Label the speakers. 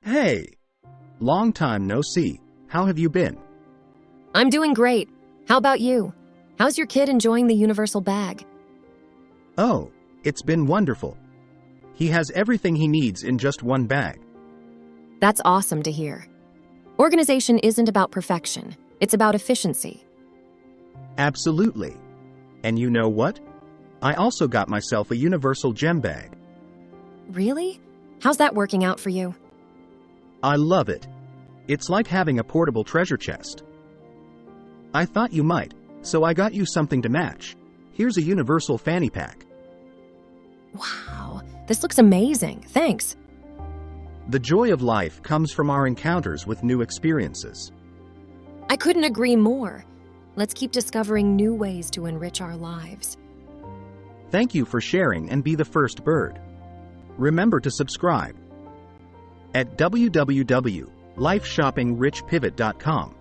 Speaker 1: Hey! Long time no see. How have you been?
Speaker 2: I'm doing great. How about you? How's your kid enjoying the universal bag?
Speaker 1: Oh, it's been wonderful. He has everything he needs in just one bag.
Speaker 2: That's awesome to hear. Organization isn't about perfection. It's about efficiency.
Speaker 1: Absolutely. And you know what? I also got myself a universal gem bag.
Speaker 2: Really? How's that working out for you?
Speaker 1: I love it. It's like having a portable treasure chest. I thought you might, so I got you something to match. Here's a universal fanny pack.
Speaker 2: Wow, this looks amazing. Thanks.
Speaker 1: The joy of life comes from our encounters with new experiences.
Speaker 2: I couldn't agree more. Let's keep discovering new ways to enrich our lives.
Speaker 1: Thank you for sharing and be the first bird. Remember to subscribe at www.lifeshoppingrichpivot.com.